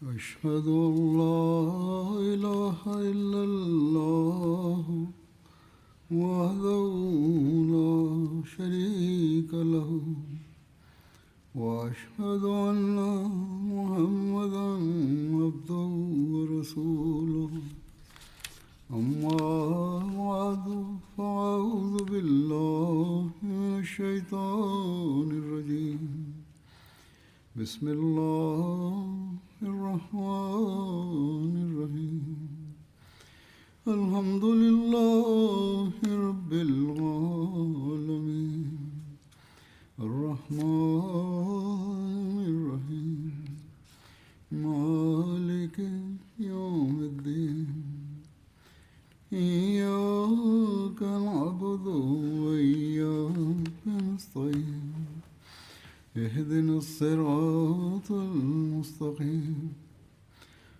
أشهد أن لا إله إلا الله وحده لا شريك له وأشهد أن محمدا عبده ورسوله أما بعد فأعوذ بالله من الشيطان الرجيم بسم الله الرحمن الرحيم الحمد لله رب العالمين الرحمن الرحيم مالك يوم الدين إياك نعبد وإياك نستعين اهدنا الصراط المستقيم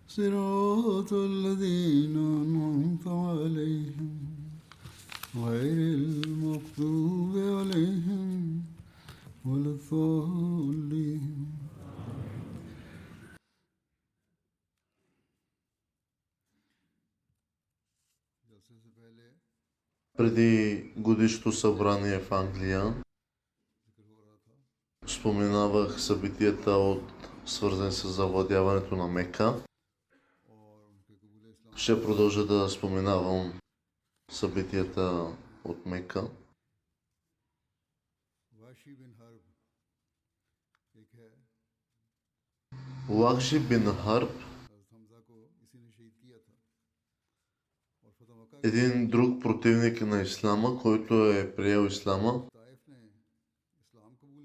صراط الذين أنعمت عليهم غير المغضوب عليهم ولا الضالين. Преди годишното събрание в Англия споменавах събитията свързани с завладяването на Мека. Ще продължа да споменавам събитията от Мека. Лахши бин Харб, един друг противник на Ислама, който е приел Ислама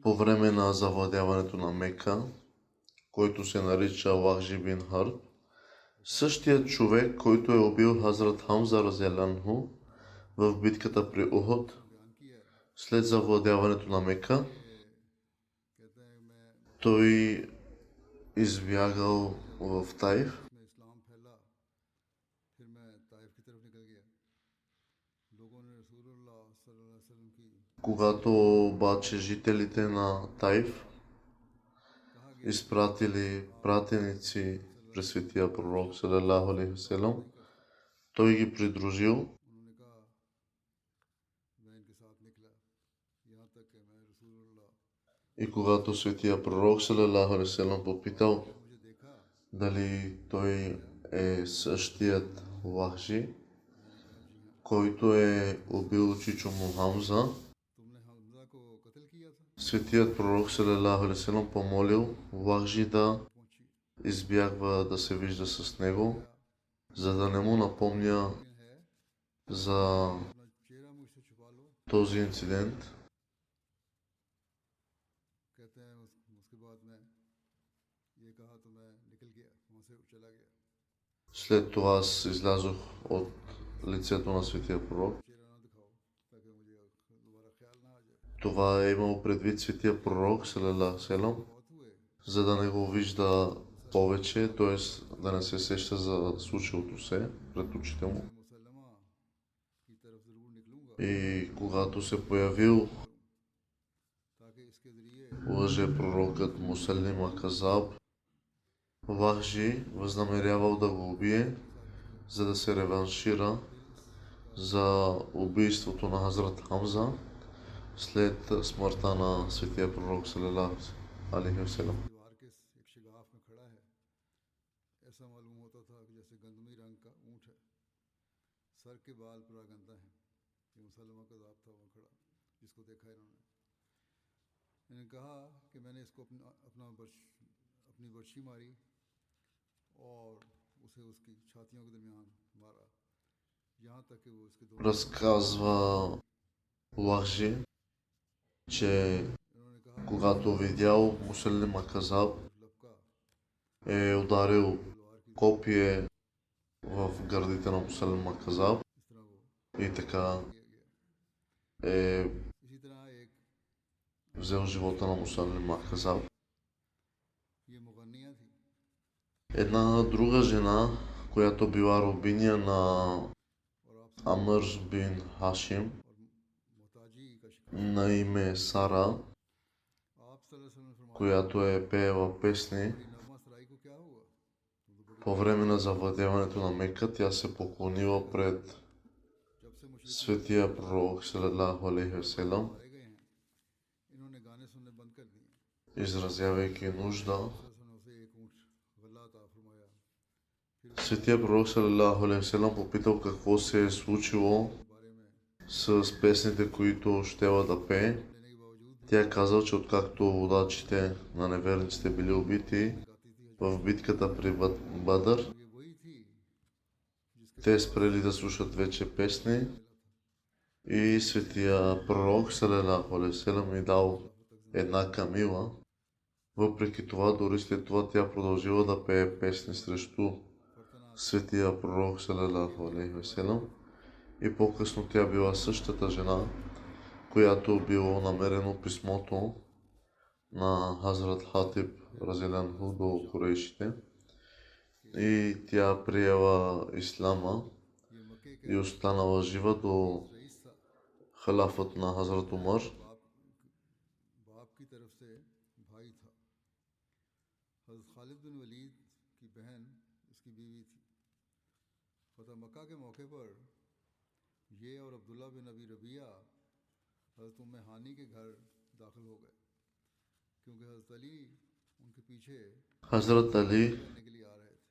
по време на завладяването на Мека, който се нарича Лахши бин Харб. Същият човек, който е убил Хазрат Хамза разияланху в битката при Ухуд, след завладяването на Мека, той избягал в Таиф. Когато обаче жителите на Таиф изпратили пратеници при светия пророк салалаху алейхи ва салям, той ги придружил и когато светия пророк салалаху алейхи ва салям попитал дали той е същият Лахши, който е убил чичо му Хамза, светият пророк салалаху алейхи ва салям помолил Лахши да избягва да се вижда с него, за да не му напомня за този инцидент. След това аз излязох от лицето на светия пророк. Това е имал предвид светия пророк салалаху алейхи ва салям, за да не го вижда повече, т.е. да не се сеща за случилото се пред очите му. И когато се появил лъжепророкът Мусайлима Казаб, Лахши възнамерявал да го убие, за да се реваншира за убийството на Хазрат Хамза след смъртта на светия пророк салалаху алейхи ва салям. Разказва Лахши, че когато видял Мусайлима Казаб, е ударил копие в гърдите на Мусайлима Казаб и така е взел живота на Мусайлима Казаб. Една друга жена, която била рабиня на Амр бин Хашим, на име Сара, която е пеела песни, По време на завладяването на Мека тя се поклонила пред जब से मुशरिक светия пророк салалаху алейхи васелам, मारे गए हैं, इन्होंने गाने सुनने बंद कर दिए। изразявайки нужда. रसूल उसे एक ऊँट गल्ला अता फरमाया। Светия пророк салалаху алейхи васелам попитал какво се е случило बारे में с песните, които щела да пее. लेने के बावजूद Тя е казал, че откакто водачите на неверниците били убити गाती थी। в битката при Бадър, ये वही थी जिसके те спрели да слушат вече песни и светия пророк салалаху алейхи васелам ми дал една камила. Въпреки това, дори след това тя продължила да пее песни срещу светия пророк салалаху алейхи васелам. И по-късно тя била същата жена, която било намерено писмото на Хазрат Хатиб разилянху до курейшите. И тя приела ислама ये मक्के के и останала жива до रईस था। халафът на Хазрат Умар. बाप की तरफ से भाई था। हज़रत खालिद बिन वलीद की बहन इसकी बीवी थी। फतह मक्का के मौके पर ये और अब्दुल्ला बिन अबी रबिया हज़रत उम्मे हानी के घर दाखिल हो गए, क्योंकि हज़रत अली उनके पीछे Хазрат Али करने के लिए आ रहे थे।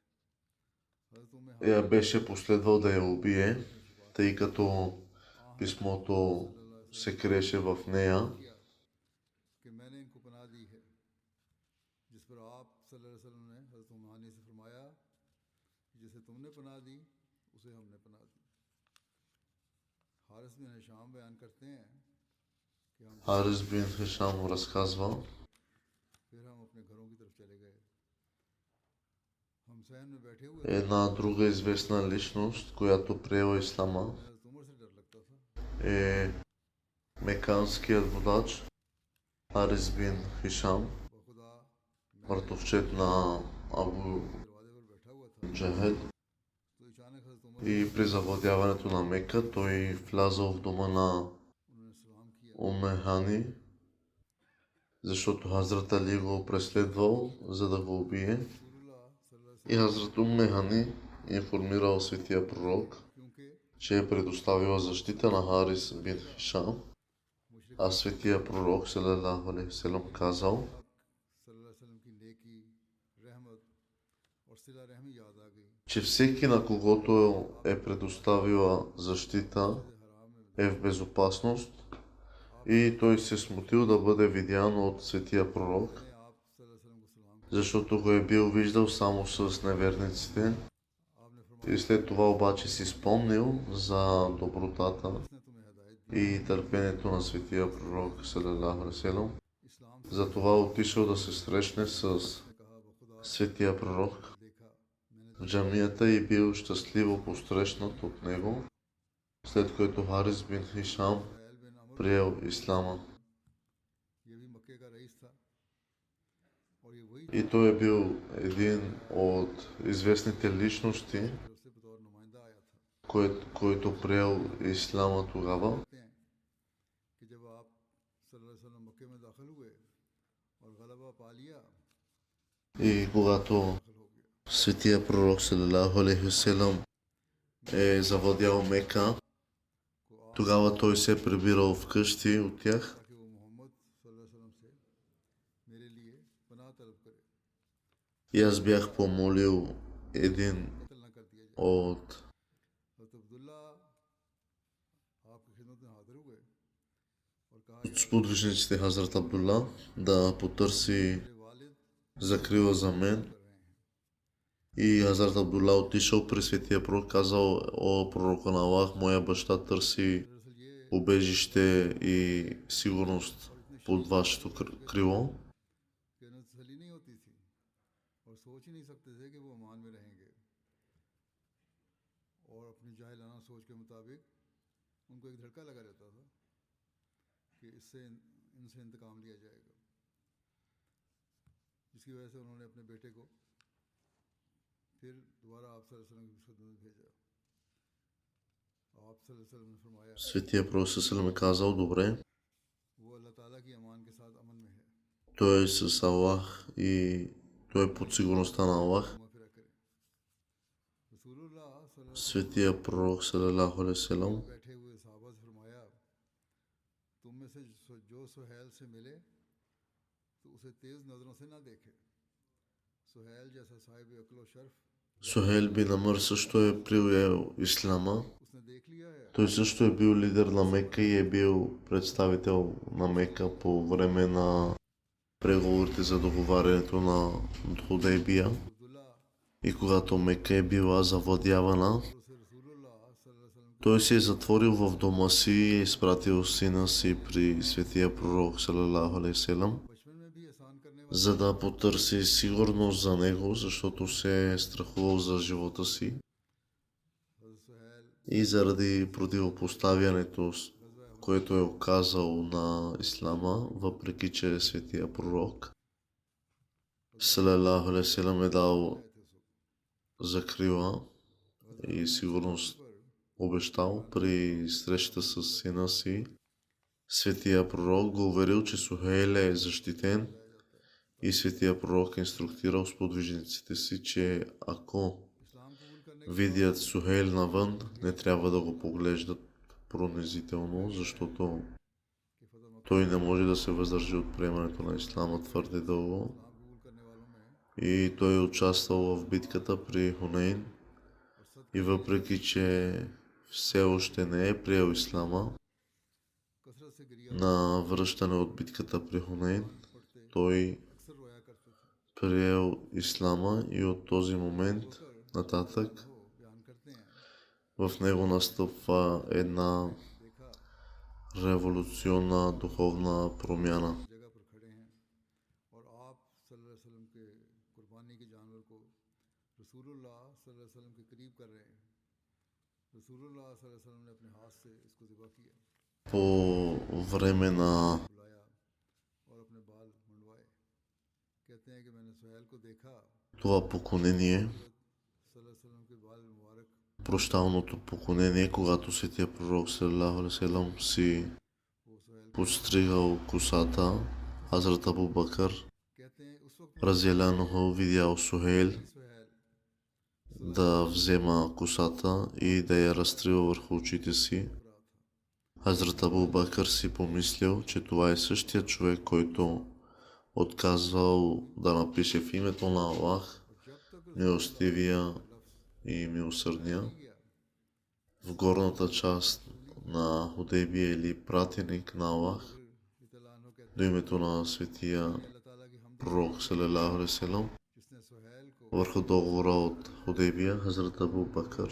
हज़रत उम्मे я беше последвал да я убие, тъй като писмото се криеше в нея. किया कि मैंने इनको पनाह दी है, जिस पर आप सल्लल्लाहु अलैहि वसल्लम ने हज़रत उम्मे हानी से फरमाया कि जिसे तुमने पनाह दी उसे हमने पनाह दी। हारिस बिन हिशाम बयान करते हैं कि हम Харис бин Хишам разказва, फिर हम अपने घरों की तरफ चले गए। हम सहन में बैठे हुए една друга известна личност, която приела ислама, हज़रत उमर से डर लगता था। е меканският водач Харис бин Хишам, बखुदा मैं братовчет на Абу दरवाजे पर बैठा हुआ था Джахел. तो अचानक हज़रत उमर И при завладяването на Мека той влязъл в дома на उन्होंने सलाम किया। Уме Хани, защото Хазрат Али го преследвал, за да го убие. रसूलुल्लाह सल्लल्लाहु अलैहि И Хазрат Уме Хани информирал светия пророк, वसल्लम क्योंकि че е предоставила защита на Харис бин Хишам, मुशरिक а светия пророк салалаху алейхи васелам казал, सल्लल्लाहु अलैहि वसल्लम की नेकी, रहमत और सिला रहमी याद आ गई। че всеки на когото е предоставила защита हराम में е в безопасност и той се смутил да бъде видян от светия пророк, मैंने आप सल्लल्लाहु अलैहि वसल्लम को सलाम किया। защото го е бил виждал само с неверниците. आपने फरमाया И след това обаче си спомнил за добротата उसने तुम्हें हिदायत दी। и търпението на светия пророк салалаху алейхи васелам. इस्लाम से Затова отишъл да се срещне с ने कहा बखुदा светия пророк देखा मैंने в джамията и бил щастливо посрещнат от него, след което Харис бин Хишам सुहैल बिन अमर, приел ислама. ये भी मक्के का रईस था और ये वही И той е бил един от известните личности, तरफ से बतौर नुमाइंदा आया था। който приел ислама тогава. कहते हैं कि जब आप सल्लल्लाहु अलैहि वसल्लम मक्के में दाखिल हुए और गलबा पा लिया, И когато दाखिल हो गया। светия пророк салалаху алейхи васелам е завладял Мека, тогава той се е прибирал вкъщи от тях ताकि वो मोहम्मद सल्लल्लाहु अलैहि वसल्लम से मेरे लिए पनाह तलब करे, и аз бях помолил един कत्ल न कर दिया जाए। от हज़रत अब्दुल्ला आपकी खिदमत में हाजिर हुए और कहा от сподвижниците Хазрат Абдулла да потърси मेरे वालिद закрила за мен. कर रहे हैं। И Хазрат Абдулла отишъл при светия пророк, казал, о пророка на Аллах, моя баща търси दरअसल ये убежище и сигурност под вашето крило. कि उन्हें तसल्ली नहीं होती थी और सोच ही नहीं सकते थे कि वो अमान में रहेंगे, और अपनी जाहिलाना सोच के मुताबिक उनको एक धड़का लगा रहता था कि इससे इनसे इंतकाम लिया जाएगा, जिसकी वजह से उन्होंने अपने बेटे को फिर दोबारा आप सल्लल्लाहु अलैहि वसल्लम की खिदमत में भेजा। आप सल्लल्लाहु अलैहि वसल्लम ने फरमाया Светия пророк салам е казал, добре, वो अल्लाह ताला की अमान के साथ अमन में है, той е с Аллах и той е под сигурността на Аллах. मगफिरत करे। Светия пророк салалаху алейхи ва салям बैठे हुए सहाबा से फरमाया, तुम में से जो सुहैल से मिले तो उसे तेज नजरों से ना देखे। सुहैल जैसा साहिब अक्ल व शर्फ Сухейл бин Амр също е приел ислама. उसने देख लिया है। Той също е бил лидер на Мека и е бил представител на Мека по време на преговорите за договарянето на Худейбия. अब्दुल्ला И когато Мека е била завладявана, और उसे रसूलुल्लाह सल्लल्लाहु अलैहि वसल्लम той се е затворил в дома си и е изпратил сина си при светия пророк салалаху алейхи ва салям, बचपन में भी एहसान करने वाला за да потърси сигурност за него, защото се е страхувал за живота си हज़रत सुहैल и заради противопоставянето, което е оказал на ислама, въпреки че е светия пророк салалаху алейхи ва салям е дал आए थे उस वक्त। закрила и сигурност, обещал при среща с сина си. Светия пророк го уверил, че Сухейл е защитен и светия пророк инструктирал сподвижниците си, че ако इस्लाम कबूल करने видят Сухейл навън, не трябва да го поглеждат пронизително, защото के फतह मक्का той не може да се въздържи от приемането на ислама твърде дълго. इस्लाम कबूल करने वालों में И той е участвал в битката при Хунейн. और И въпреки че все още не е приел ислама, कसरत से गिरिया на връщане от битката при Хунейн, पढ़ते той अक्सर रोया करते थे। приел ислама и от този момент нататък हो बयान करते हैं, в него настъпва една देखा революционна духовна промяна. जगह पर खड़े हैं और आप सल्लल्लाहु अलैहि वसल्लम के कुर्बानी के जानवर को रसूलुल्लाह सल्लल्लाहु अलैहि वसल्लम के करीब कर रहे हैं। रसूलुल्लाह सल्लल्लाहु अलैहि वसल्लम ने अपने हाथ से इसको ज़िबा किया, По време на बुलाया और अपने बाल मुंडवाए। कहते हैं कि मैंने सुहैल को देखा, това поклонение, सल्लल्लाहु अलैहि वसल्लम के बाल मुबारक прощалното поклонение, когато светия пророк салалаху алейхи ва салям си वो सुहैल подстригал косата, Хазрат Абу Бакър कहते हैं उस वक्त разделянохо видял Сухейл सुहैल да взема косата и да я разтрива върху очите си. रहा था। Хазрат Абу Бакър си помислил, че това е същия човек, който отказвал да напише в името на Аллах, और जब तक милостивия लफ्ज़ и милосърдния, नहीं गया, в горната част на Худейбия или пратеник на Аллах, इतलानो कहते до името на светия हैं अल्लाह ताला की हम пророк салалаху алейхи ва салям, जिसने सुहैल को върху договора от Худейбия, Хазрат Абу Бакър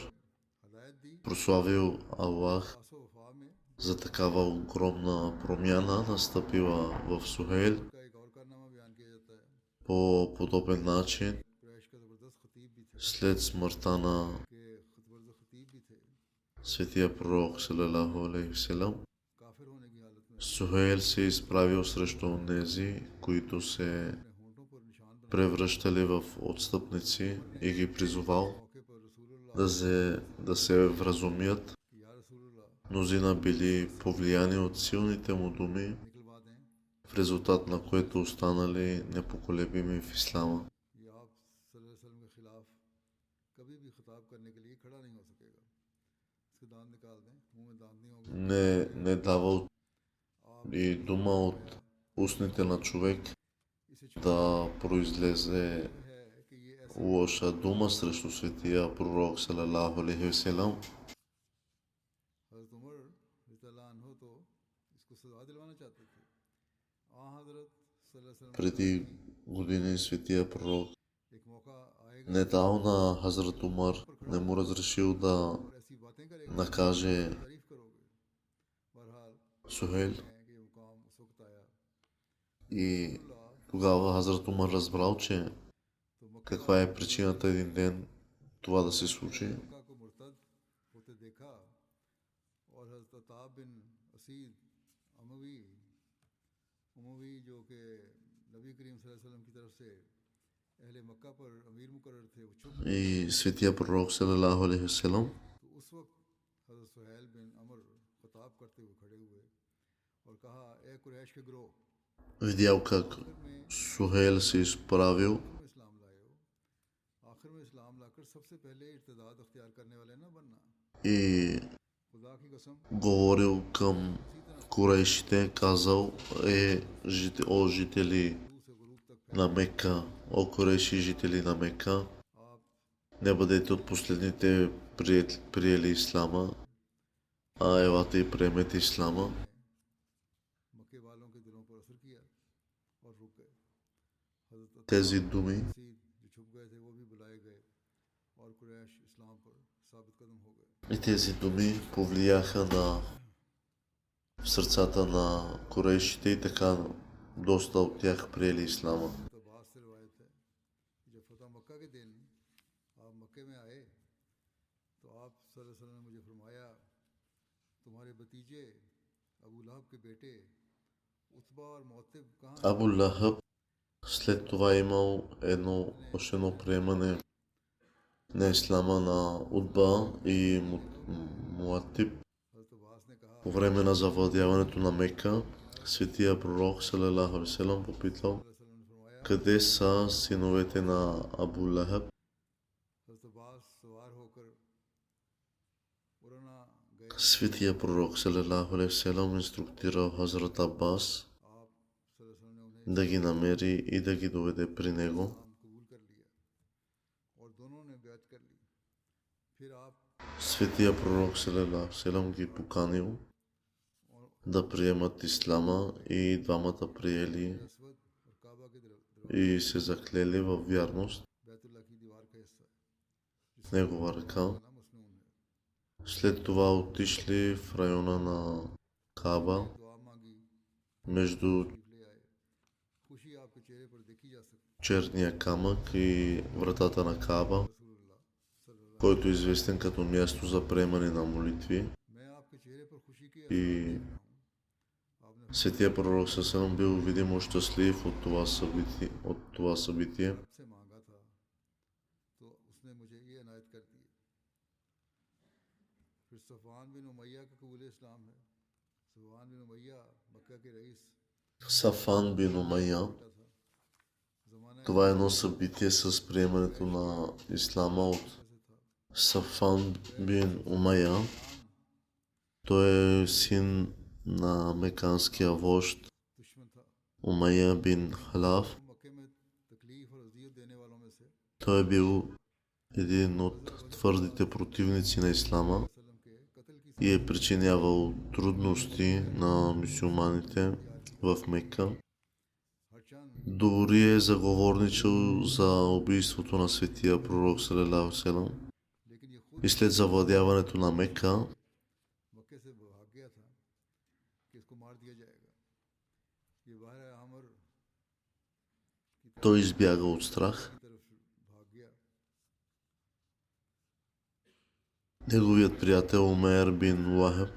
हदायत दी, прославил Аллах आसो वफा में за такава огромна промяна, настъпила в Сухейл. का एक और कारनामा बयान किया जाता है। По подобен начин, कुरैश का ज़बरदस्त खतीब भी थे, след смъртта на के ज़बरदस्त खतीब भी थे, светия пророк салалаху алейхи ва салям, काफिर होने की हालत में Сухейл се е изправил срещу онези, които се अपने होंठों पर निशान बना превръщали в отстъпници и ги призовал मौके पर रसूलुल्लाह да се вразумят. कि या रसूलुल्लाह Мнозина били повлияни от силните му думи, निकलवा दें, в резултат на което останали непоколебими в ислама. ये आप सल्लल्लाहु अलैहि वसल्लम के खिलाफ कभी भी खिताब करने के लिए खड़ा नहीं हो सकेगा। इसके दांत निकाल दें, मुंह में दांत नहीं होंगे। Не давал आप и дума от устните на човек इसे छुपा да произлезе है कि ये ऐसे лоша дума срещу светия пророк салалаху алейхи ва салям. हज़रत उमर रज़ियल्लाहु अन्हु तो इसको सजा दिलवाना चाहते थे। हज़रत सल्लल्लाहु अलैहि वसल्लम Преди години светия пророк एक मौका आएगा не дал на Хазрат Умар, не му разрешил да और ऐसी बातें करेगा накаже तारीफ करोगे। बहरहाल Сухейл. है कि ये मुकाम उस वक्त आया। И अल्लाह тогава Хазрат Умар разбрал, че तो मक्का каква е причината един ден това да се случи. मक्का को मुर्तद होते देखा और हज़रत अताब बिन असीद अमवी उमवी जो कि नबी करीम सल्लल्लाहु अलैहि वसल्लम की तरफ से अहले मक्का पर अमीर मुकर्रर थे, वो छुप गए। И светия пророк салалаху алейхи ва салям तो उस वक्त हज़रत सुहैल बिन अमर खिताब करते हुए खड़े हुए और कहा, ए कुरैश के गिरोह, видял как आखिर में Сухейл се изправил तुम इस्लाम लाए हो, आखिर में इस्लाम लाकर सबसे पहले इर्तिदाद अख्तियार करने वाले न बनना। И खुदा की कसम говорил към курайшите, казал о жители गुरु से गुरूब तक на Мека, о курайши жители на Мека, आप не бъдете от последните приели Ислама, а елате и приемете Ислама. मक्के वालों के दिलों पर असर किया और रुक गए। हजरत Тези думи, मसीह जो छुप गए थे वो भी बुलाए गए और कुरैश इस्लाम पर साबित कदम हो गए। и тези думи повлияха в сърцата на курайшите и така доста от тях приели Ислама. तो अब्बास से रिवायत है कि जब फतह मक्का के दिन आप मक्के में आए तो आप सल्लल्लाहु अलैहि वसल्लम ने मुझे फरमाया तुम्हारे भतीजे अबू लहब के बेटे उत्बा और मुअत्तिब कहाँ हैं? Абу Лахаб след това е имал още едно приемане на Ислама на Утба и Муатиб. हजरत अब्बास ने कहा По време на завладяването на Мека, светия пророк салалаху алейхи ва салям попитал: सल्लल्लाहु अलैहि वसल्लम ने फरमाया къде са синовете на Абу Лахаб? हजरत अब्बास सवार होकर उरना गए। Светия пророк салалаху алейхи ва салям инструктирал Хазрат Аббас आप सल्लल्लाहु अलैहि वसल्लम ने उन्हें да ги намери и да ги доведе при него. इस्लाम कबूल कर लिया और दोनों ने बैत कर ली। फिर आप Светия пророк салалаху алейхи ва салям ги поканил да приемат Ислама и двамата приели असवद और काबा के दरवाजे и се заклели във вярност बैतुल्लाह की दीवार का हिस्सा है в негова ръка. ना मसनून है। След това отишли в района на Каба, दुआ मांगी между ले आए। खुशी आपके चेहरे पर देखी जा सकती черния камък и вратата на Каба, रसूलुल्लाह सल्लल्लाहु който е известен като място за приемане на молитви. मैं आपके चेहरे पर खुशी की И आपने Светия пророк Сасалам бил видимо щастлив от това събитие. रब से मांगा था तो उसने मुझे ये इनायत कर दी। फिर सफ़वान बिन उमैया का कबूल इस्लाम है। सफ़वान बिन उमैया मक्का के रईस Сафан бин Умайя. बेटा था। ज़माना Това е едно събитие с приемането на Ислама от से था। Сафан бин Умайя. Той е син на меканския вожд दुश्मन था। Умайя бин Халаф. वो मक्के में तकलीफ और अजियत देने वालों में से Той е бил един от твърдите противници на Ислама वसल्लम के कत्ल की и е причинявал трудности на мюсюлманите в Мека. हर चंद Дори е заговорничал за убийството на светия пророк салалаху алейхи ва салям. लेकिन ये खुद И след завладяването на Мека, मक्के से भाग गया था कि इसको मार दिया जाएगा। ये बाहर आमर की той избяга от страх. तरफ भाग गया। Неговият приятел Умейр бин Лахаб,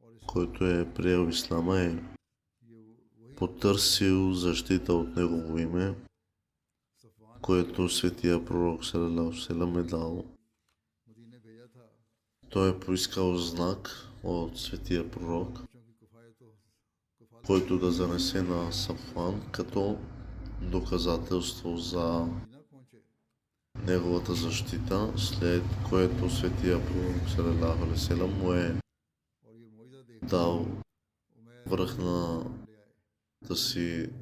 और इस който е приел Ислама, е ये वही потърсил защита от негово име, सफ़वान което светия пророк салалаху алейхи ва салям е дал. मदीने भेजा था। Той е поискал знак от светия пророк, बच्चों की कफायत който да занесе на Сафван като доказателство за न पहुंचे। неговата защита, след което светия пророк салалаху алейхи ва салям му е और ये मुआवजा देख дал उमैर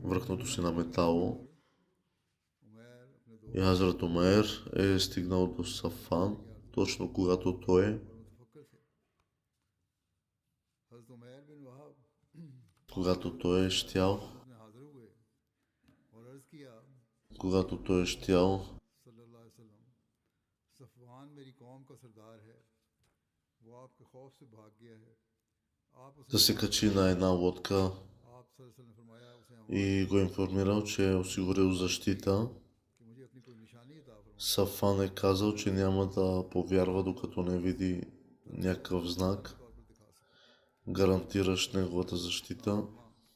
връхното си на метало. उमैर अपने И Хазрат Умейр е стигнал до Сафан, точно когато той और मुतफक्किर थे। हज़रत उमैर बिन वहाब е щял, उसने हाजिर हुए और अर्ज़ किया когато той е щял सल्लल्लाहु अलैहि वसल्लम सफ़वान मेरी कौम का सरदार है। वो आपके खौफ से भाग गया है। आप उसे да се качи на една лодка आप सल्लल्लाहु अलैहि वसल्लम ने फरमाया उसे हम и го е информирал, че е осигурил защита. कि मुझे अपनी कोई निशानी अता फरमाए। Сафан е казал, че няма да повярва, докато не види някакъв знак, तौर पर दिखा सके। гарантиращ неговата защита,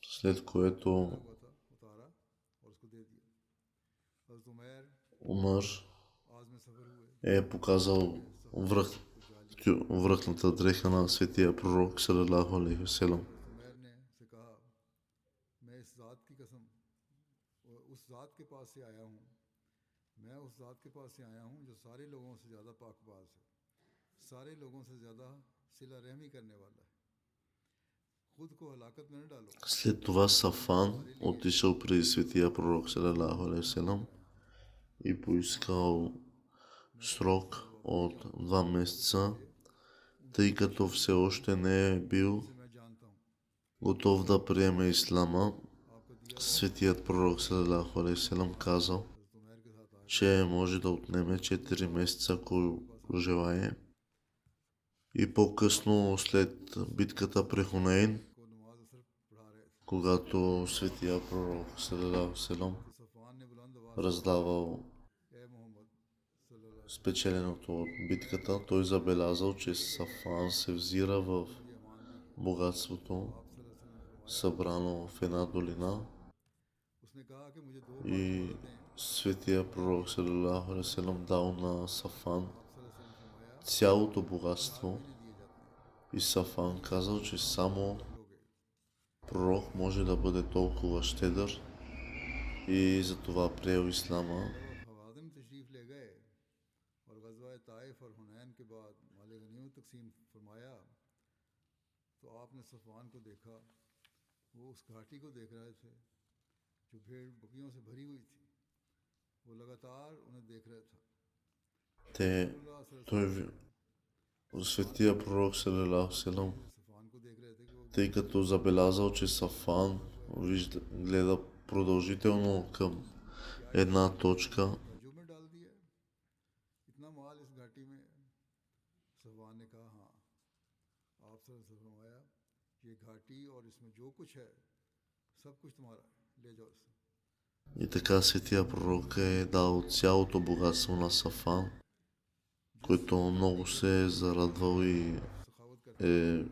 след което हुआ था उतारा और उसको दे दिया। हज़रत उमैर Умар आज में सफ़र हुए е показал връхната дреха на светия пророк салалаху алейхи ва салям. उमैर ने से कहा मैं इस ज़ात की कसम उस ज़ात के पास से आया हूँ मैं उस ज़ात के पास से आया हूँ जो सारे लोगों से ज़्यादा पाकबाज है, सारे लोगों से ज़्यादा सिला रहमी करने वाला है। खुद को हलाकत में न डालो। След това Сафан отишъл при светия пророк салалаху алейхи ва салям и поискал срок от 2 месеца, тъй като все още не е бил जिसे मैं जानता हूँ, готов да приеме ислама. Светият пророк салалаху алейхи ва салям казал, हज़रत उमैर के साथ आया че може да отнеме 4 месеца, ако желае. И по-късно, след битката при Хунейн, को नमाज असर पढ़ा रहे थे, когато светия пророк салалаху алейхи ва салям तो सफ़वान ने बुलंद आवाज़ से раздавал ए मोहम्मद सल्लल्लाहु अलैहि спечеленото от битката, той забелязал, че Сафан се взира в वसल्लम ये मान दी है। богатството, आप सल्लल्लाहु अलैहि वसल्लम ने फरमाया, събрано в една долина. उसने कहा कि मुझे 2 बार И मोहलत दें। светия пророк салалаху алейхи ва салям дал на Сафан आप सल्लल्लाहु अलैहि वसल्लम ने फरमाया, цялото богатство. नहीं दिए जाते, И Сафан казал, че само लोगे। пророк може да бъде толкова щедър и затова приел ислама. जब हवाज़िन तशरीफ़ ले गए और ग़ज़वा ताइफ और हुनैन के बाद माल गनीमत तकसीम फरमाया, तो आपने सफ़वान को देखा, वो उस घाटी को देख रहे थे जो भेड़ बकरियों से भरी हुई थी। वो लगातार उन्हें देख रहा था। Те, светия пророк салалаху алейхи ва салям, सफ़वान को देख रहे थे कि वो тъй като забелязал, че Сафан гледа продължително към една точка, तर्जुम में डाल दिया, इतना माल इस घाटी में। सफ़वान ने कहा, हाँ। आप से फरमाया, ये घाटी और इसमें जो कुछ है सब कुछ तुम्हारा है, ले जाओ इसे। и така светия пророк е дал цялото богатство на Сафан, който много се е зарадвал и सखावत कर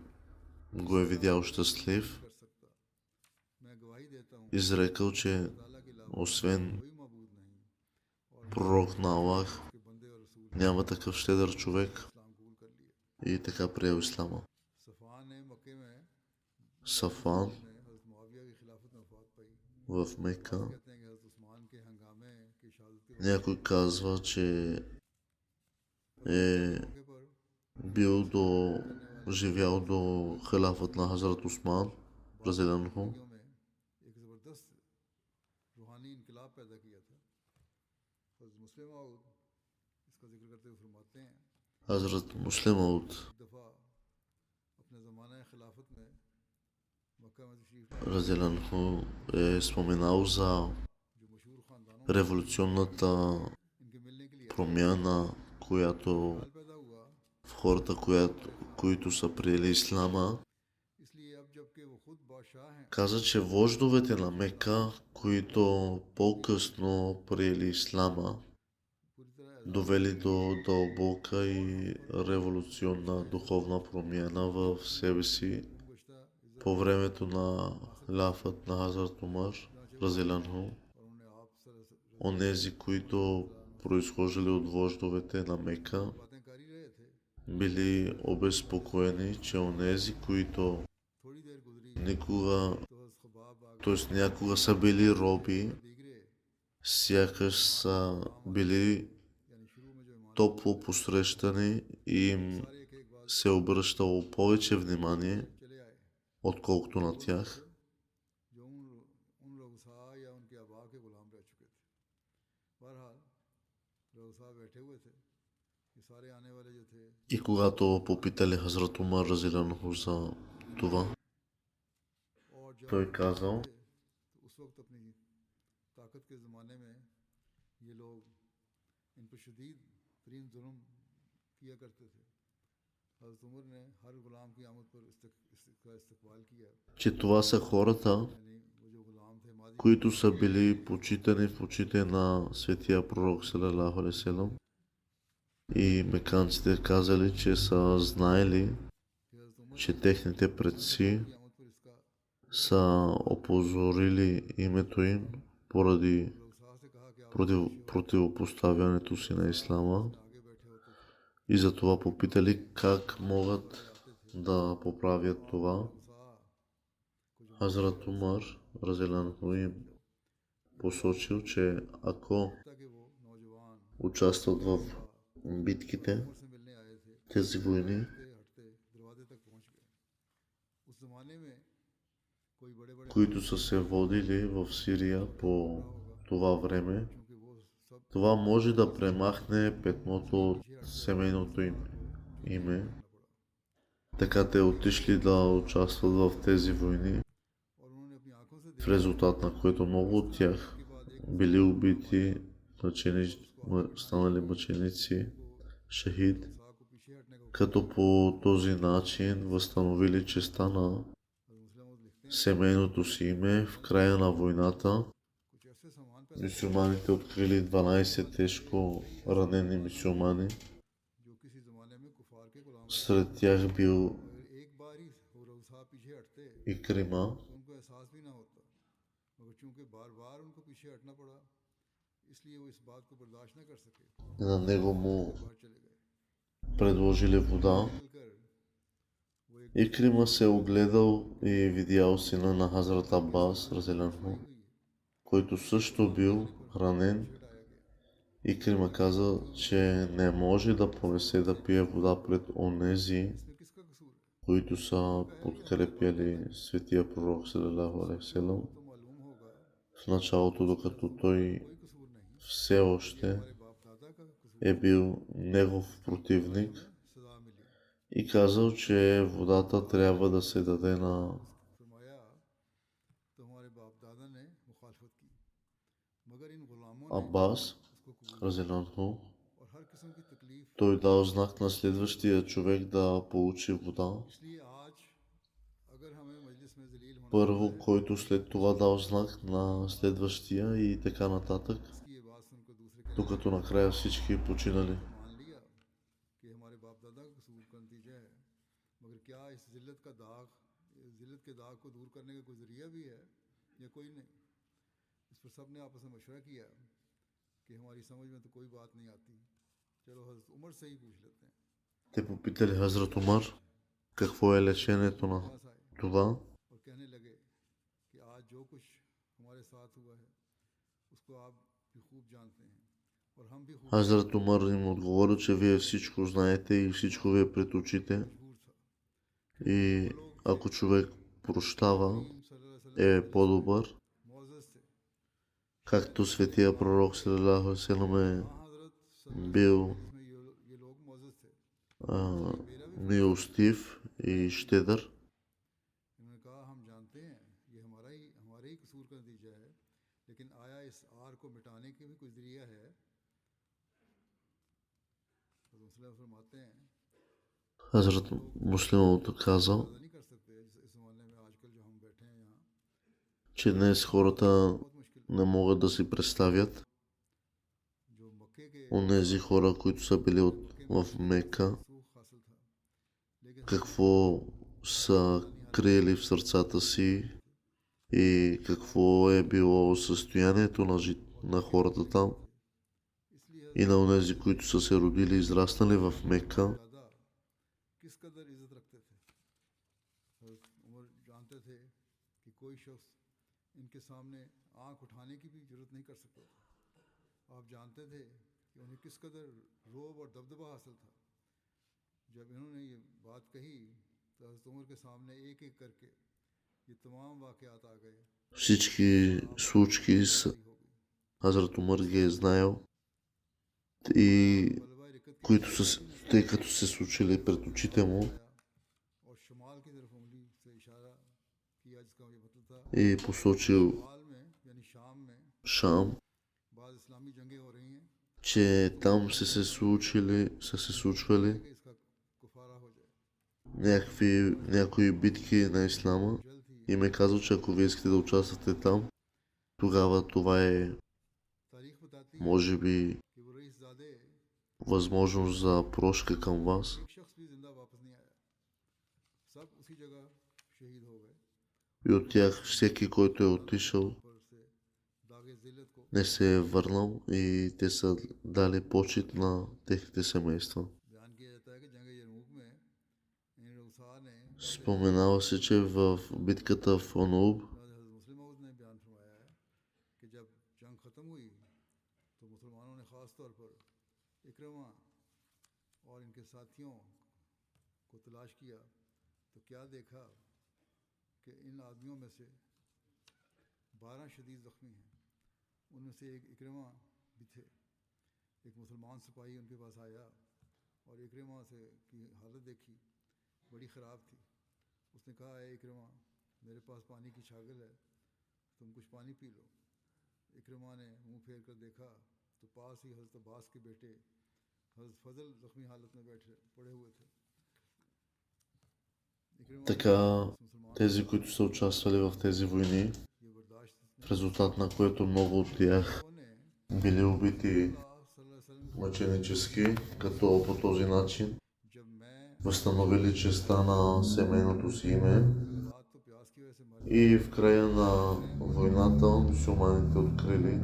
го е видял щастлив. सकता, मैं गवाही देता हूँ, Изрекал, че अल्लाह के अलावा освен कोई मबूद नहीं और пророк на Аллах के बंदे और रसूल няма такъв щедър човек. इस्लाम कबूल कर लिया। И така приел ислама. सफ़ान ने मक्के में Сафан ने हज़रत मुआविया की खिलाफत में वफ़ात पाई। в Мека, कहते हैं कि हज़रत उस्मान के हंगामे की शहादत के някой казва, че е मौके पर бил живял до халафът на Хазрат Усман, разделянху. जिंदगियों में एक ज़बरदस्त रूहानी इनकलाब पैदा किया था। हज़रत मुस्लिम मऊद इसका जिक्र करते हुए फरमाते हैं, Хазрат Муслим Ауд एक दफ़ा अपने ज़माना खिलाफत में मक्का में तशरीफ़ लाए, разделянху е споменал за जो मशहूर ख़ानदानों революционната इनके मिलने के लिए промяна, която हाल पैदा हुआ। в хората, които са приели ислама. इसलिए अब जबकि वो खुद बादशाह हैं, Каза, че вождовете на Мека, които по-късно приели ислама, पूरी तरह довели до дълбока и революционна духовна промяна в себе си गुज़श्ता इज़्ज़त по времето на халафът на Хазрат Умар, разделянху. और उन्हें आप Онези, които произхождали от вождовете на Мека, बातें कर ही रहे थे। били обезпокоени, че онези, които थोड़ी देर गुजरी никога, तो हज़रत ख़बाब आ т.е. някога са били роби, दीगरे, сякаш са били यानी शुरू में जो ईमान топло посрещани и им सारे एक एक बात се обръщало повече внимание, चले आए, отколкото на тях. जो उन रऊसा या उनके आबा के गुलाम रह चुके थे। बहरहाल रऊसा बैठे हुए थे, ये सारे आने वाले जो थे И когато попитали Хазрат Умар разделянху за това, और जब той казал, थे, तो उस वक्त अपनी ताकत के ज़माने में ये लोग इन पर शदीद तरीन जुल्म किया करते थे। हज़रत उमर ने हर गुलाम की आमद पर इसका इस्तकबाल किया, че това са хората, यानी वो जो गुलाम थे मादी които са били почитани в очите на светия пророк салалаху алейхи ва салям. И меканците казали, че са знаели, कि हज़रत उमर че техните предци की आमद पर इसका са опозорили името им поради रऊसा से कहा कि आप противопоставянето си на ислама. आगे बैठे होते थे। И затова попитали как могат да поправят това. रऊसा को जो Хазрат Умар разделянху им посочил, че ако कि वो नौजवान участват в битките, उमर से मिलने आए थे, тези войни, हटते हटते दरवाजे तक पहुंच गए। उस जमाने में कोई बड़े बड़े които са се водили в Сирия по това време. क्योंकि वो सब Това може да премахне петното от семейното им име. करना पड़ा Така те отишли да участват в тези войни, और उन्होंने अपनी आंखों से в резултат на което много от тях били убити, станали мъченици, шахид, साहब को पीछे हटने का като по този начин възстановили честа на मुस्लिम लिखते हैं семейното си име в края на войната. कुछ ऐसे सामान पैदा Мюсюлманите открили 12 тежко ранени мюсюлмани. जो किसी जमाने में कुफार के गुलाम Сред тях бил अगर एक बार ही हुरल साहब पीछे हटते Икрима. तो उनको एहसास भी ना होता, मगर चूंकि बार बार उनको पीछे हटना पड़ा इसलिए वो इस बात को बर्दाश्त न कर सके, На него му बाहर चले गए। предложили вода. निकलकर वो एक Икрима се огледал и видял сина на Хазрат Аббас, разделянху, който също бил ранен. हटाया गया। Икрима каза, че не може да понесе да пие вода пред онези, इसमें किसका कसूर है? които са подкрепяли светия пророк салалаху алейхи ва салям. तो मालूम होगा В началото, докато той कोई कसूर नहीं, все още हमारे बाप दादा का कसूर е бил негов противник सजा मिली। и казал, че водата трябва да се даде на फरमाया तो हमारे बाप दादा ने मुखालफत की, मगर इन गुलामों ने Аббас, उसको कबूल разделянху. और हर किस्म की तकलीफ। Той дал знак на следващия човек да получи вода. इसलिए आज अगर हमें मजलिस में जलील होना Първо, който след това дал знак на следващия и така нататък, इसकी ये बात सुनकर दूसरे कहने докато накрая всички починали. मान लिया कि हमारे बाप दादा का कसूर का नतीजा है, मगर क्या इस जिल्लत के दाग को दूर करने का कोई जरिया भी है या कोई नहीं? इस पर सब ने आपस में मशवरा किया कि हमारी समझ में तो कोई बात नहीं आती, चलो हज़रत उमर से ही पूछ लेते हैं। Те попитали Хазрат Умар какво е лечението на पास आए това. और कहने लगे कि आज जो कुछ हमारे साथ हुआ है उसको आप भी खूब जानते हैं और हम भी खूब Хазрат Умар им отговорил, че вие всичко знаете и всичко ви е пред очите. मजबूर था। И ако човек прощава, सल्लल्लाहु अलैहि वसल्लम е по-добър. मुअज़्ज़ज़ थे। Както светия пророк салалаху алейхи ва салям е हाँ हज़रत सल्लल्लाहु бил इसमें ये लोग मुअज़्ज़ज़ थे। милостив и щедър. इन्होंने कहा हम जानते हैं ये हमारे ही कसूर का नतीजा है, लेकिन आया इस आर को मिटाने के भी कोई जरिया है? तो मुस्लिम फरमाते हैं Хазрат Муслимът казал, पता नहीं कर सकते इस ज़माने में आजकल जो हम बैठे हैं यहाँ че днес хората बहुत मुश्किल। не могат да си представят जो मक्के के онези хора, които са били в Мека, सूख हासिल था, लेकिन какво са криели в сърцата си и какво е било състоянието на хората там इसलिए и на онези, които са се родили и израснали в Мека. दादा किस कदर इज्जत रखते थे। हज़रत उमर जानते थे कि कोई शख्स इनके सामने आंख उठाने की भी जरूरत नहीं कर सकता था। आप जानते थे कि उन्हें किस कदर रोब और दबदबा हासिल था। जब इन्होंने ये बात कही तो हज़रत उमर के सामने एक एक करके ये तमाम वाक़यात आ गए। Всички случки с हो गई Хазрат Умар ги е знаел и बलवा रिकत की които са, тъй като се случили пред очите му आया और शुमाल की तरफ उंगली से इशारा किया, जिसका ये मतलब था и посочил शुमाल में यानी शाम में Шам, बाद इस्लामी जंगें हो रही हैं че там са се случвали कि इसका कुफारा हो जाए। някои битки на Ислама जल्द ही и ме казал, че ако вие искате да участвате там, тогава това е तारीख बताती है може би कि वो रईसजादे възможност за прошка към вас. एक शख्स भी जिंदा वापस नहीं आया, सब उसी जगह शहीद हो गए। И от тях всеки, който е отишъл, ऊपर से दागे जिल्लत को не се е върнал и те са дали почет на техните семейства. बयान किया जाता है कि जंग यरमुक में इन रऊसा ने Споменава се, че в битката в Онуб हज़रत मुस्लिम मऊद ने बयान फरमाया है कि जब जंग ख़त्म हुई तो मुसलमानों ने ख़ास तौर पर इकरमा और इनके साथियों को तलाश किया तो क्या देखा कि इन आदमियों में से 12 शदीद ज़ख्मी हैं। उनमें से एक इकरमा भी थे। एक मुसलमान सिपाही उनके पास आया और इकरमा से की हालत देखी, बड़ी ख़राब थी। उसने कहा, है इकरमा, मेरे पास पानी की छागल है, तुम कुछ पानी पी लो। इकरमा ने मुंह फेर कर देखा तो पास ही हज़रत अब्बास के बेटे हज़रत फजल ज़ख्मी हालत में पड़े हुए थे। Така, тези, които са участвали в тези войни, в резултат на което много от тях били убити мъченически, като по този начин възстановили честа на семейното си име. И в края на войната мюсюлманите открили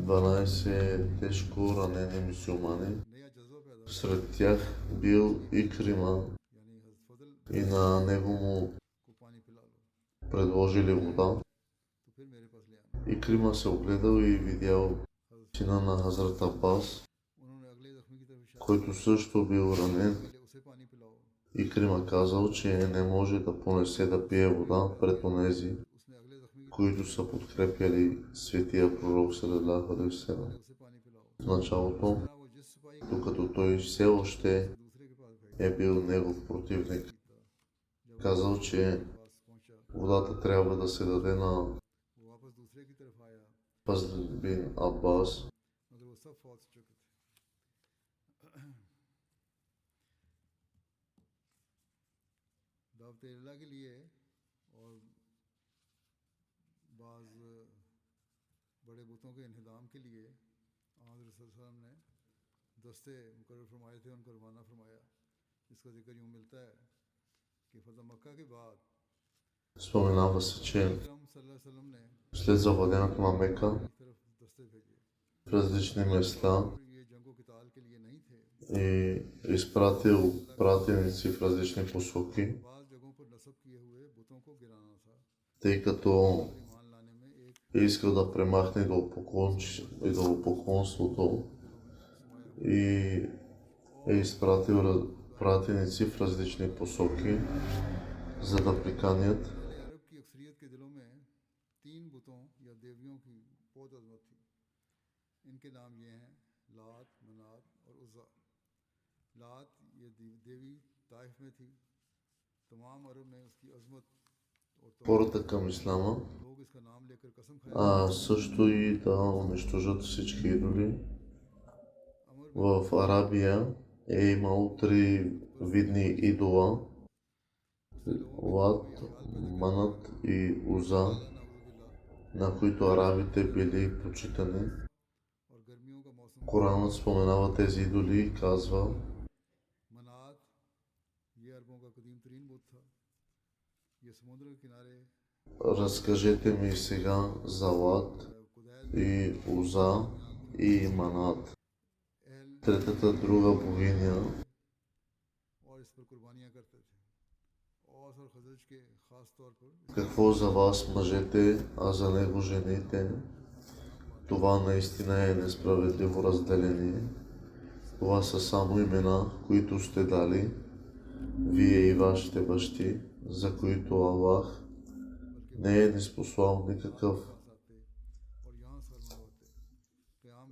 12 тежко ранени мюсюлмани. Сред тях бил Икрима и на него му предложили вода. Икрима се огледал и видял сина на Хазрат Аббас, който също бил ранен. Икрима казал, че не може да понесе да пие вода пред онези, които са подкрепяли светия пророк салалаху алейхи ва салям. В началото, докато той все още е бил негов противник, казал, че водата трябва да се даде на Фазл бин Аббас. दावत अल्लाह के लिए और बाज़ बड़े बुतों के इंहिदाम के लिए हज़रत सल्लल्लाहु अलैहि वसल्लम ने दस्ते मुकर्रर फरमाए थे, उनको रवाना फरमाया। इसका जिक्र यूँ मिलता है कि फतह मक्का के बाद споменава се, че след завладяването на Мека в различни места и изпратил пратеници в различни посоки, тъй като е искал да премахне идолопоклонството и е изпратил пратеници в различни посоки, за да приканят хората към ислама, а също и да унищожат всички идоли. В Арабия е имало 3 видни идола: Лат, Манат и Уза, на които арабите били почитани. Коранът споменава тези идоли и казва: разкажете ми сега за Лат и Уза и Манат, третата друга богиня. Какво за вас мъжете, а за него жените? Това наистина е несправедливо разделение. Това са само имена, които сте дали вие и вашите бащи, за които Аллах не е ниспослал никакъв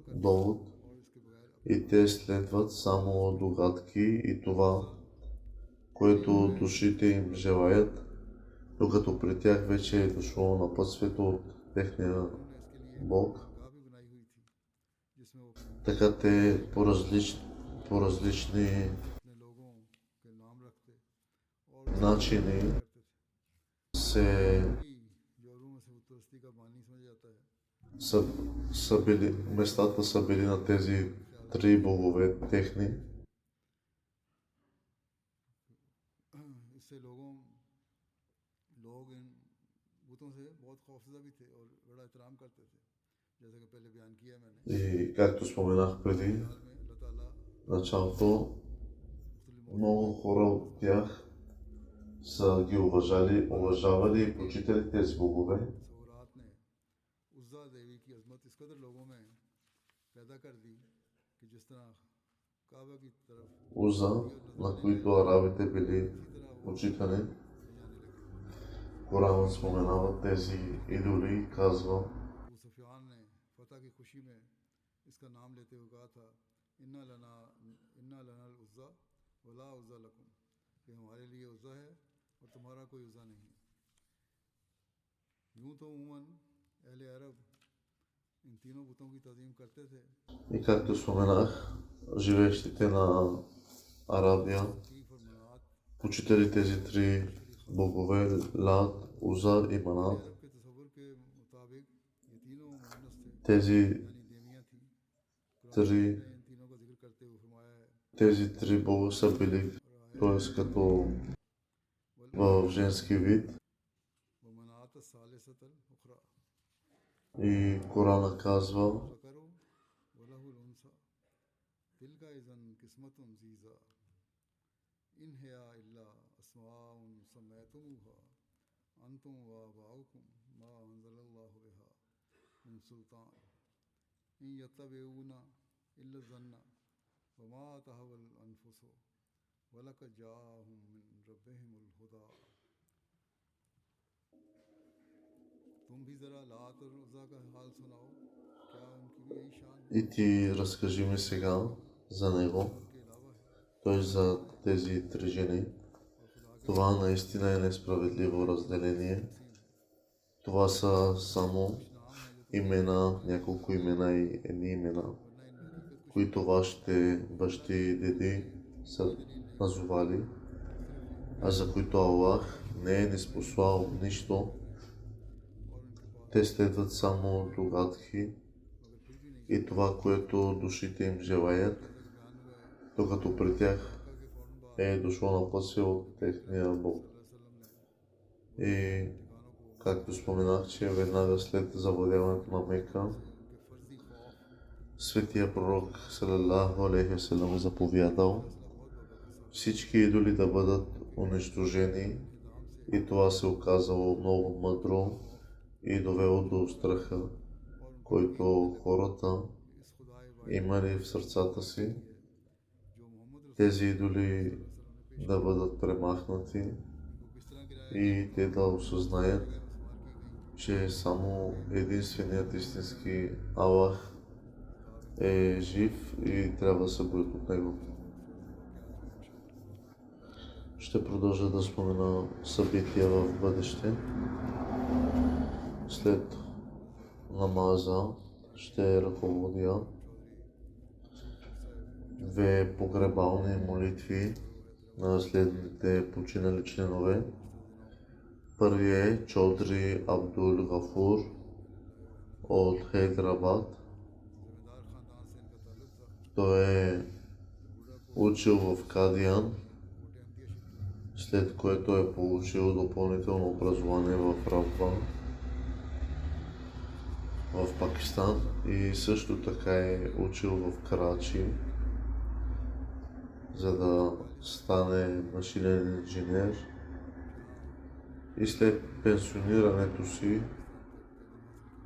довод и те следват само догадки и това, което душите им желаят, докато при тях вече е дошло напътствието от техния Бог. Така те по различни начини местата са били на тези 3 богове техни. И както споменах преди началото, много хора от тях са ги уважавали и почитали тези богове. जिस तरह काबा की तरफ Уза, на които арабите били इसी तरह वो почитани. ले जाने लगे। Коранът споменава тези идоли и казва: अबू सुफियान ने फतह की खुशी में इसका नाम लेते हुए कहा था, इन्ना लना उज़्ज़ा वला उज़्ज़ा लकुम, कि हमारे लिए उज़्ज़ा है और तुम्हारा कोई उज़्ज़ा नहीं। यूं तो उमूमन अहले अरब इन तीनों बुतों की तज़ीम करते थे। И както споменах, живеещите на Арабия लतीफ़ और मनात почитали тези три богове Лат, Уза и Манат. अरब के तसव्वुर के मुताबिक ये तीनों मुअन्नस थे, Тези यानी देवियाँ थीं। कुरान три, ने इन तीनों का जिक्र करते हुए फरमाया है, тези три бога са били, т.е. като в женски вид. वो मनात सालिसतल उखरा И Корана казва: ज़करो वलहुल उनसा तिलका इज़न किस्मतुन ज़ीज़ा इन हिया इल्ला अस्माउन सम्मैतुमुहा अंतुम व आबाउकुम मा अंज़लल्लाहु बिहा मिन सुल्तान इन यत्तबिऊना इल्ला ज़न्ना व मा तहवल अनफुसु वलक़द जाअहुम मिन रब्बिहिमुल हुदा। तुम भी ज़रा लात और उज़्ज़ा का हाल सुनाओ, क्या उनकी भी यही शान है И ти разкажи ми сега за него, जो उनके अलावा है, т.е. за тези три жени. और खुदा के Това наистина е несправедливо разделение. Това са само कुछ नाम है जो तुम имена, няколко имена и едни имена, वरना इनमें हकीकत कुछ които вашите бащи и деди са назовали, а за които Аллах не е ниспослал нищо. और उनके पास Те следват само догадки मगर फिर भी नहीं и това, което душите им желаят, जैसा कि बयान हुआ है докато при тях मक्का के फौरन बाद е дошло на път си от техния Бог. वसल्लम ने И ठिकानों को както споменах, че веднага след завладяването на Мека, उनके फर्जी खौफ светия пророк салалаху алейхи васелям е заповядал फैसला बहुत बड़ा किस्सा всички идоли да бъдат унищожени, के दाम से и това се оказало много мъдро и довело до страха, और उनके който хората इस खुदाए वाहिद имали в сърцата си, जो मोहम्मद тези идоли रसूलुल्लाह सल्लल्लाहु अलैहि वसल्लम ने पेश да бъдат премахнати इनको किस तरह गिराया и те да осъзнаят, गैर उसमार की गई че само единственият истински Аллах е жив и трябва да се боят от него. Ще продължа да спомена събития в бъдеще. След намаза ще ръководя две погребални молитви на следните починали членове. Първият е Чодри Абдул Гафур от Хайдрабад. जमींदार खानदान से इनका ताल्लुक था। Той е учил в Кадиан, मोटे अहमदिया शिकली след което е получил допълнително образование в Раван в Пакистан и също така е учил в Карачи, за да стане машинен инженер. И след пенсионирането си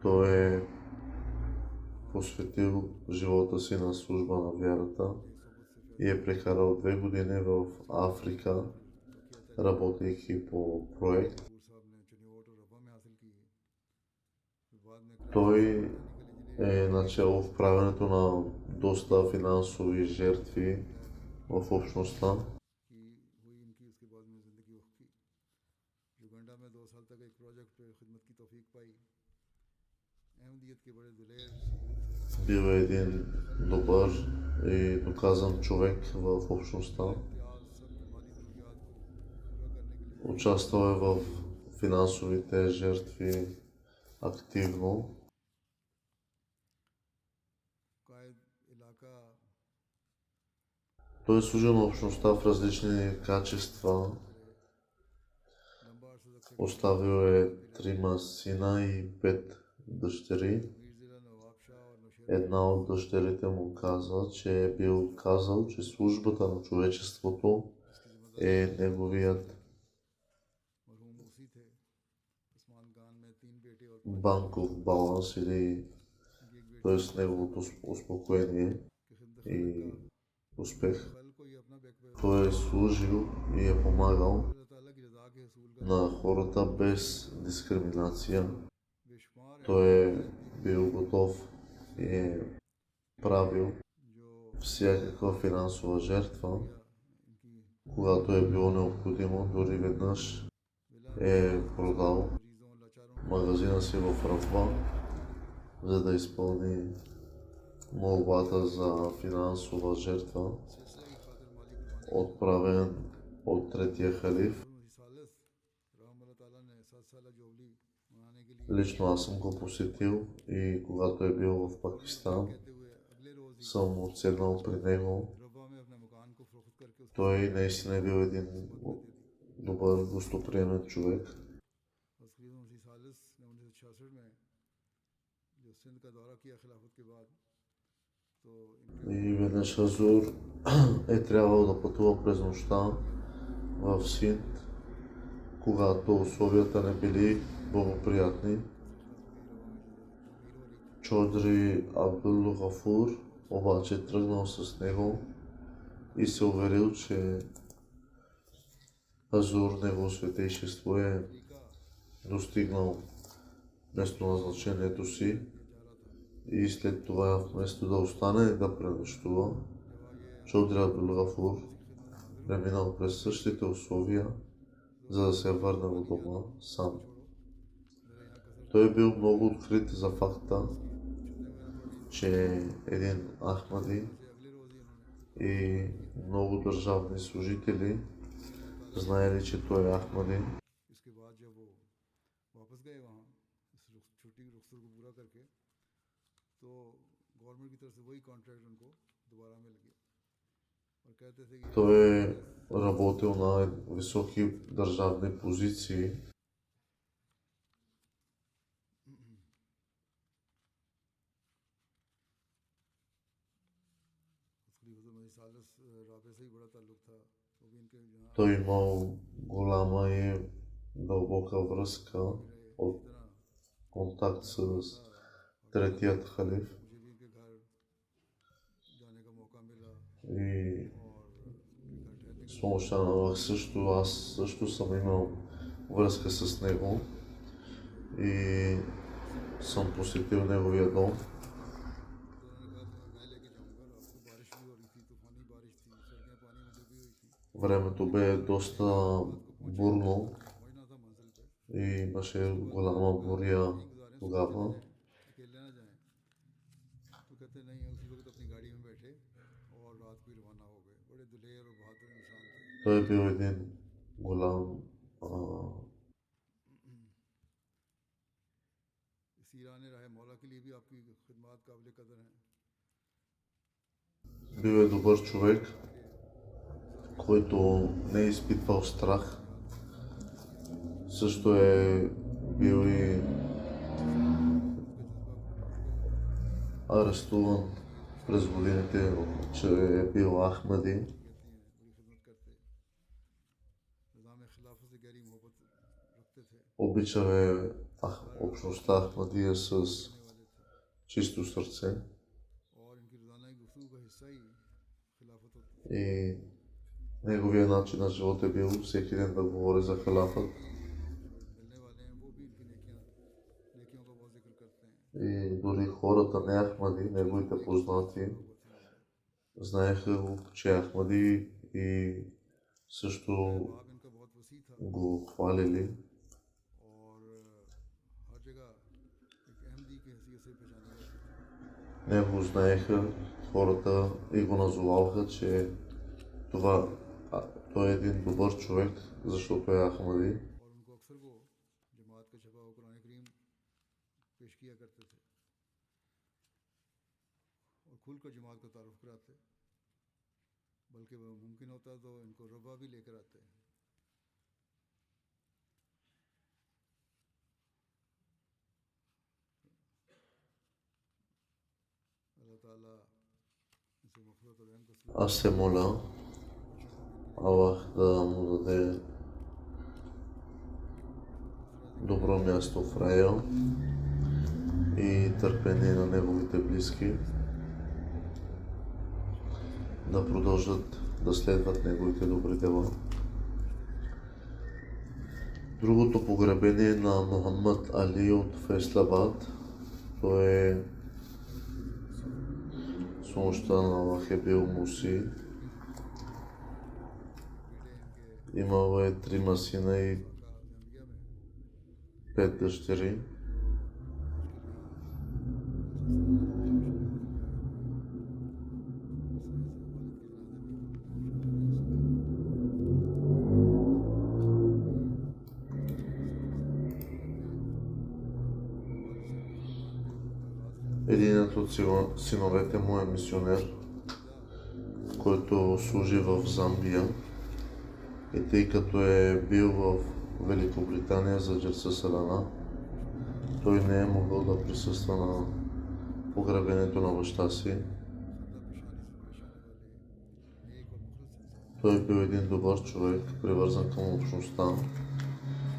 той е посветил живота си на служба на вярата и е прекарал 2 години в Африка, работейки по проект. कपूर साहब ने चनियोट और रबा में हासिल की। फिर बाद में Той е начало в правенето на доста финансови жертви в общността. की हुई इनकी उसके बाद में ज़िंदगी वक्त की। युगांडा में 2 साल तक एक प्रोजेक्ट पे खिदमत की तौफीक पाई। अहमदियत के बड़े दिलेर सबूत थे। Бил е един добър и доказан човек в общността. इम्तियाज सख्त माली ज़रूरियात को पूरा करने के लिए Участвал е в финансовите жертви активно. कायद इलाका Той е служил на общността в различни качества. लंबा अरसा तक Оставил е 3 сина и 5 дъщери. मीर ज़िला नवाब शाह और नौशेर Една от дъщерите му казва, че е бил казал, че службата на човечеството е неговият मरहूम उसी थे। उस्मान खान में 3 बेटे और банков баланс или इनकी एक बेटी т.е. неговото успокоение. के खिदमत и успех. खल को ये अपना Той е служил и е помагал अल्लाह ताला की रज़ा के हसूल का на хората без дискриминация. बेशुमार Той е бил готов и е правил जो всякаква финансова жертва, इनकी когато е било необходимо. Дори веднъж е продал मरीजों लाचारों магазина си в Рафа, за да изпълни молбата за финансова жертва, सिलसिले की खातिर माली कुर्बानी отправен от третия халиф. सालिस रहम अल्लाह ताला ने 7 साल जुबली मनाने के लिए Лично аз съм го посетил и когато е бил в Пакистан, कहते हुए अगले रोज ही съм отседнал при него. रब्बा में अपने मकान को फरोख्त करके उसको Той наистина е бил един добър, гостоприемен човек. तस्लीम मसीह सालिस ने 1966 में जो सिंध का दौरा किया खिलाफत के बाद तो इनके И веднъж Хазур е трябвало да пътува през нощта в Синд, когато условията не били благоприятни. Чодри Абдул Гафур обаче е тръгнал с него и се уверил, че Хазур, негово светейшество, е достигнал местоназначението си и след това вместо да остане да пренощува, Чодри Абдул Гафур преминал през същите условия, за да се върне у дома сам. Той е бил много открит за факта, че един Ахмади и много държавни служители знаели, че той е Ахмади. इसके बाद जब वो वापस गए वहाँ इस छुट्टी की रुख्सत को पूरा करके तो गवर्नमेंट की तरफ से वही कॉन्ट्रैक्ट उनको दोबारा मिल गया और कहते थे कि Той е работил на високи държавни позиции. खलीफा मसीह सालिस राबे से ही बड़ा ताल्लुक था वो भी इनके यहाँ Той имал голяма и дълбока връзка от इतना контакт с третият халиф मुझे भी इनके घर जाने का मौका मिला и और इनके घर ठहरने с помощта на Аллах също, аз също съм имал връзка с него и съм посетил неговия дом. तो उन्होंने कहा कि मैं लेके जाऊंगा। रात को बारिश भी हो रही थी, तूफानी बारिश थी, सड़कें पानी में डूबी हुई थी, Времето бе доста бурно पहुंचना था मंजिल पे। и имаше голяма буря тогава. अकेले ना जाएं तो कहते नहीं है, उसी वक्त अपनी गाड़ी में बैठे और रात को ही रवाना हो गए। बड़े दिलेर और बहादुर इंसान थे। Той е бил един голям इस ईरान राह मौला के लिए भी आपकी खिदमत काबिल कदर हैं। бил е добър човек, който не е изпитвал страх. Също е бил и арестуван през годините, че е бил Ахмади. कहती हैं बड़ी खिदमत करते, निज़ाम खिलाफत से गहरी मोहब्बत रखते थे, Обичал е общността Ахмадия с वाले थे чисто сърце और इनकी रोज़ाना की गुफ्तगू का हिस्सा ही खिलाफत होती है। и неговия начин на живот е бил всеки ден да говори за халафът. मिलने वाले हैं वो भी इनकी नेकियों का बहुत जिक्र करते हैं। И дори хората не Ахмади, неговите познати, знаеха го, че е Ахмади и също बाब इनका बहुत वसी था го хвалили. और हर जगह एक अहमदी की हैसियत से पहचाना जाता था। Него знаеха хората и го назоваваха, че той е един добър човек, защото е Ахмади. और उनको अक्सर वो जमात का छपा हुआ कुरान करीम पेश किया करते थे और खुलकर जमात का तारुफ कराते, बल्कि वह मुमकिन होता तो इनको रब्बा भी लेकर आते। अल्लाह ताला इसे मग़फ़िरत और रहम का नसीब Аз се моля Аллах да му даде добро място в рая и търпение на неговите близки. да продължат да следват неговите добри дела. Другото погребение на Мохаммад Али от Фейслабад, той е с помощта на Вахебил Муси. Имал е 3 сина и 5 дъщери. Единият от синовете му е мисионер, който служи в Замбия, и тъй като е бил в Великобритания за Джерса Салана, той не е могъл да присъства на погребението на баща си. Той бил един добър човек, привързан към общността.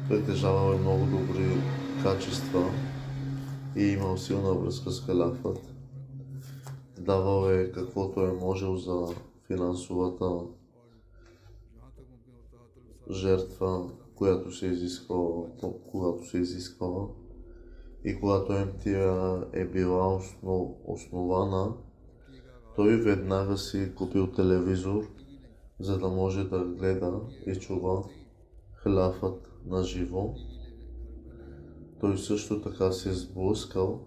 Той тежавал много добри качества и имал силна връзка с халафът. Давал е каквото е можел за финансовата жертва, която се изисквала, когато се изисквала. И когато МТА е била основана, той веднага си купил телевизор, за да може да гледа и чува халафът на живо. Той също така се сблъскал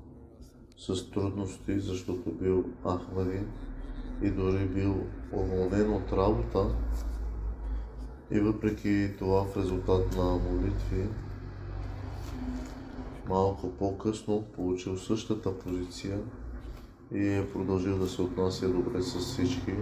с трудности, защото бил Ахмади и дори бил уволнен от работа. И въпреки това, в резултат на молитви, малко по-късно получил същата позиция и е продължил да се отнася добре с всички.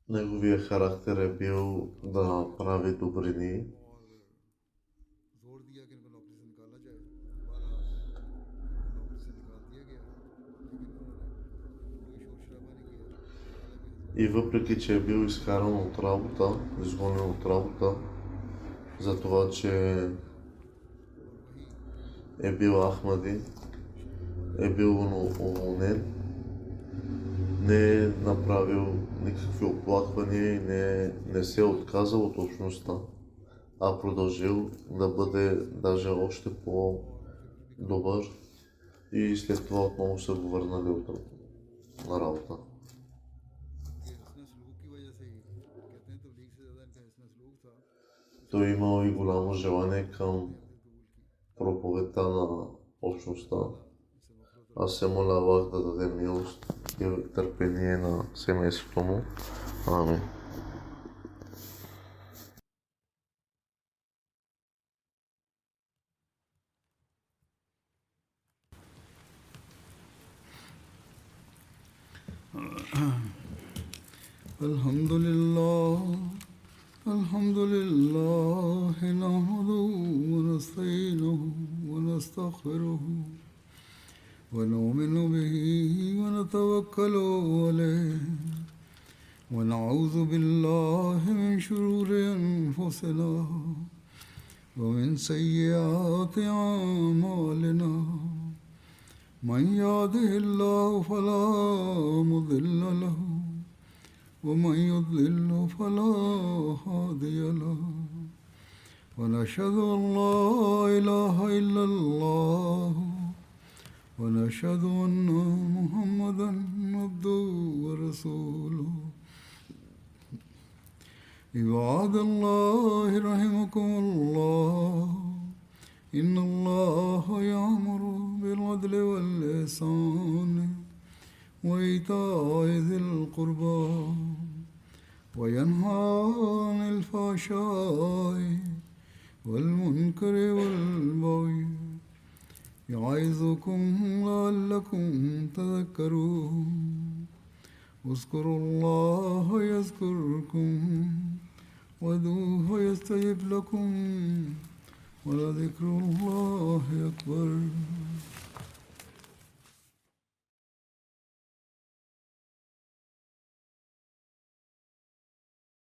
Неговия характер е бил да прави добрини. И въпреки, че е бил изкаран от работа, изгонен от работа, за това, че е бил Ахмади, е бил уволнен, не е направил никакви оплаквания и не се е отказал от общността, а продължил да бъде даже още по-добър и след това отново са го върнали на работа. Той имал и голямо желание към проповедта на общността. Аз се моля Аллах да даде милост и търпение на семейството му. Амин. Alhamdulillah, nahmaduhu wa nasta'inuhu wa nastaghfiruhu wa nu'minu bihi wa natawakkalu alayhi wa na'udhu billahi min shururi anfusina wa min sayyiati a'malina. Man yahdihillahu fala mudilla lahu ومن يضلل فلا هادي له ونشهد أن لا إله إلا الله ونشهد أن محمدا عبده ورسوله. عباد الله رحمكم الله، إن الله يأمر بالعدل والإحسان وإيتاء ذي القربى وينهى عن الفحشاء والمنكر والبغي يعظكم لعلكم تذكرون. اذكروا الله يذكركم وادعوه يستجب لكم ولذكر الله أكبر.